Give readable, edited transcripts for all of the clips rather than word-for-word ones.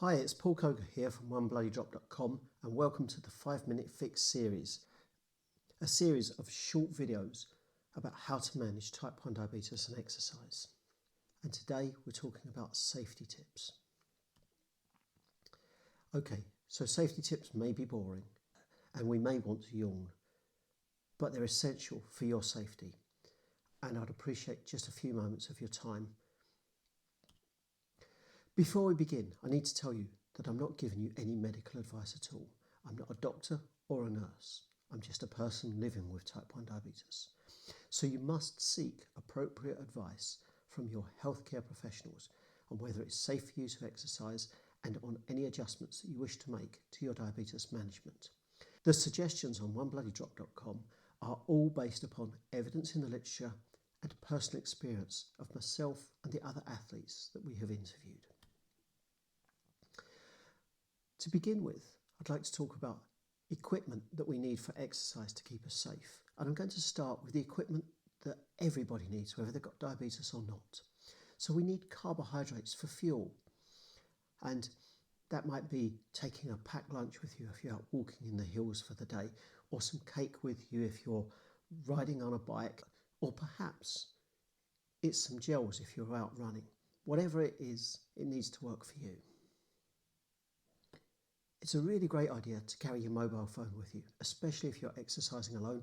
Hi, it's Paul Coker here from onebloodydrop.com and welcome to the 5-Minute Fix series, a series of short videos about how to manage type 1 diabetes and exercise. And today we're talking about safety tips. Okay, so safety tips may be boring and we may want to yawn, but they're essential for your safety. And I'd appreciate just a few moments of your time. Before we begin, I need to tell you that I'm not giving you any medical advice at all. I'm not a doctor or a nurse. I'm just a person living with type 1 diabetes. So you must seek appropriate advice from your healthcare professionals on whether it's safe for you to exercise and on any adjustments that you wish to make to your diabetes management. The suggestions on onebloodydrop.com are all based upon evidence in the literature and personal experience of myself and the other athletes that we have interviewed. To begin with, I'd like to talk about equipment that we need for exercise to keep us safe. And I'm going to start with the equipment that everybody needs, whether they've got diabetes or not. So we need carbohydrates for fuel. And that might be taking a packed lunch with you if you're out walking in the hills for the day, or some cake with you if you're riding on a bike, or perhaps it's some gels if you're out running. Whatever it is, it needs to work for you. It's a really great idea to carry your mobile phone with you, especially if you're exercising alone.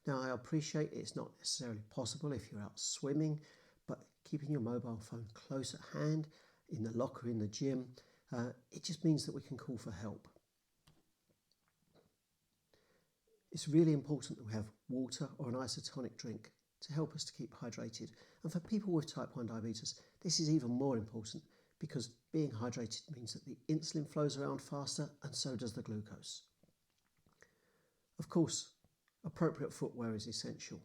Now, I appreciate it's not necessarily possible if you're out swimming, but keeping your mobile phone close at hand, in the locker, in the gym, it just means that we can call for help. It's really important that we have water or an isotonic drink to help us to keep hydrated. And for people with type 1 diabetes, this is even more important because being hydrated means that the insulin flows around faster and so does the glucose. Of course, appropriate footwear is essential.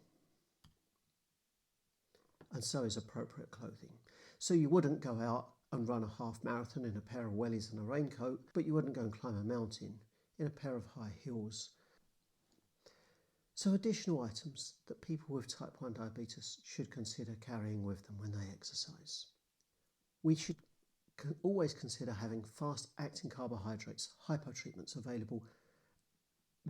And so is appropriate clothing. So you wouldn't go out and run a half marathon in a pair of wellies and a raincoat, but you wouldn't go and climb a mountain in a pair of high heels. So additional items that people with type 1 diabetes should consider carrying with them when they exercise. We should always consider having fast-acting carbohydrates, hypo-treatments available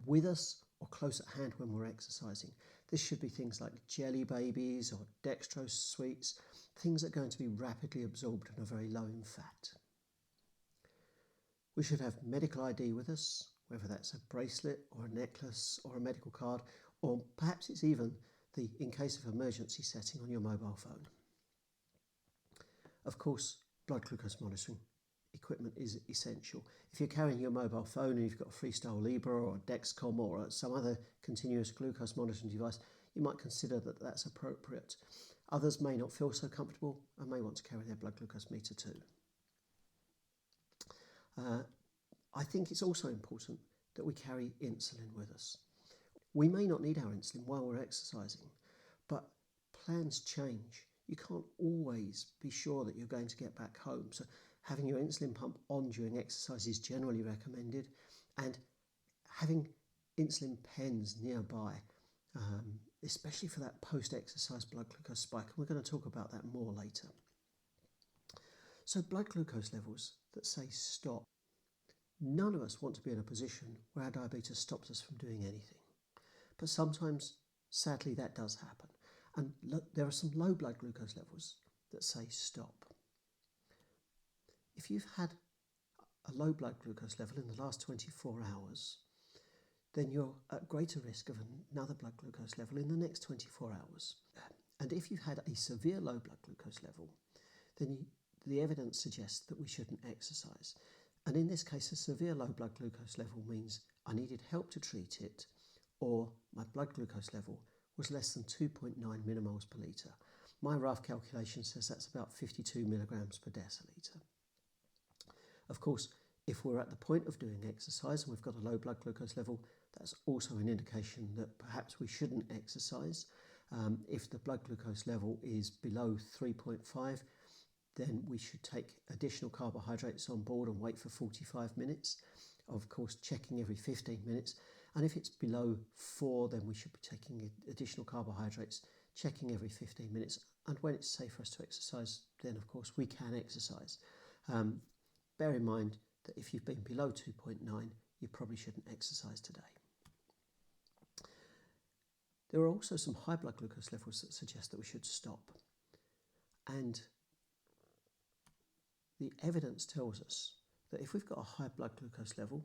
with us or close at hand when we're exercising. This should be things like jelly babies or dextrose sweets, things that are going to be rapidly absorbed and are very low in fat. We should have medical ID with us, whether that's a bracelet or a necklace or a medical card, or perhaps it's even the in case of emergency setting on your mobile phone. Of course, blood glucose monitoring equipment is essential. If you're carrying your mobile phone and you've got a Freestyle Libre or a Dexcom or some other continuous glucose monitoring device, you might consider that that's appropriate. Others may not feel so comfortable and may want to carry their blood glucose meter too. I think it's also important that we carry insulin with us. We may not need our insulin while we're exercising, but plans change. You can't always be sure that you're going to get back home. So having your insulin pump on during exercise is generally recommended, and having insulin pens nearby, especially for that post-exercise blood glucose spike. And we're going to talk about that more later. So blood glucose levels that say stop. None of us want to be in a position where our diabetes stops us from doing anything. But sometimes, sadly, that does happen. And there are some low blood glucose levels that say stop. If you've had a low blood glucose level in the last 24 hours, then you're at greater risk of another blood glucose level in the next 24 hours. And if you've had a severe low blood glucose level, then the evidence suggests that we shouldn't exercise. And in this case, a severe low blood glucose level means I needed help to treat it, or my blood glucose level was less than 2.9 millimoles per litre. My rough calculation says that's about 52 milligrams per decilitre. Of course, if we're at the point of doing exercise and we've got a low blood glucose level, that's also an indication that perhaps we shouldn't exercise. If the blood glucose level is below 3.5, then we should take additional carbohydrates on board and wait for 45 minutes, of course checking every 15 minutes. And if it's below 4, then we should be taking additional carbohydrates, checking every 15 minutes. And when it's safe for us to exercise, then of course we can exercise. bear in mind that if you've been below 2.9, you probably shouldn't exercise today. There are also some high blood glucose levels that suggest that we should stop. And the evidence tells us that if we've got a high blood glucose level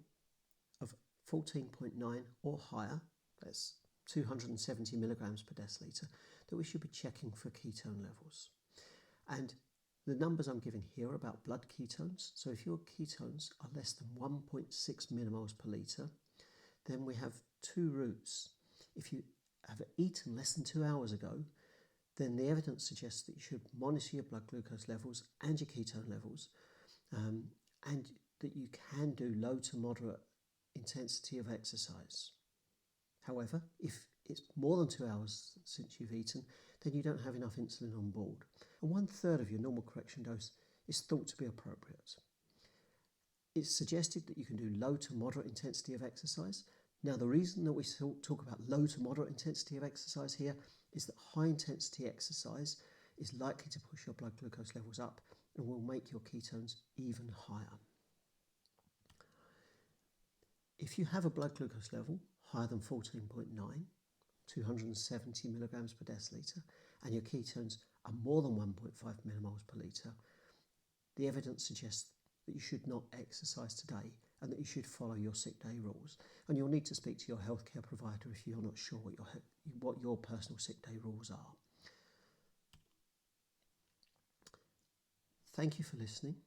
of 14.9 or higher, that's 270 milligrams per decilitre, that we should be checking for ketone levels. And the numbers I'm giving here are about blood ketones. So if your ketones are less than 1.6 millimoles per litre, then we have two routes. If you have eaten less than 2 hours ago, then the evidence suggests that you should monitor your blood glucose levels and your ketone levels, and that you can do low to moderate intensity of exercise. However, if it's more than 2 hours since you've eaten, then you don't have enough insulin on board. And 1/3 of your normal correction dose is thought to be appropriate. It's suggested that you can do low to moderate intensity of exercise. Now, the reason that we talk about low to moderate intensity of exercise here is that high intensity exercise is likely to push your blood glucose levels up and will make your ketones even higher. If you have a blood glucose level higher than 14.9, 270 milligrams per decilitre, and your ketones are more than 1.5 millimoles per litre, the evidence suggests that you should not exercise today and that you should follow your sick day rules. And you'll need to speak to your healthcare provider if you're not sure what your personal sick day rules are. Thank you for listening.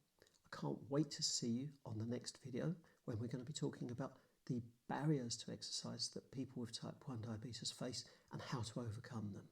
I can't wait to see you on the next video when we're going to be talking about the barriers to exercise that people with type 1 diabetes face and how to overcome them.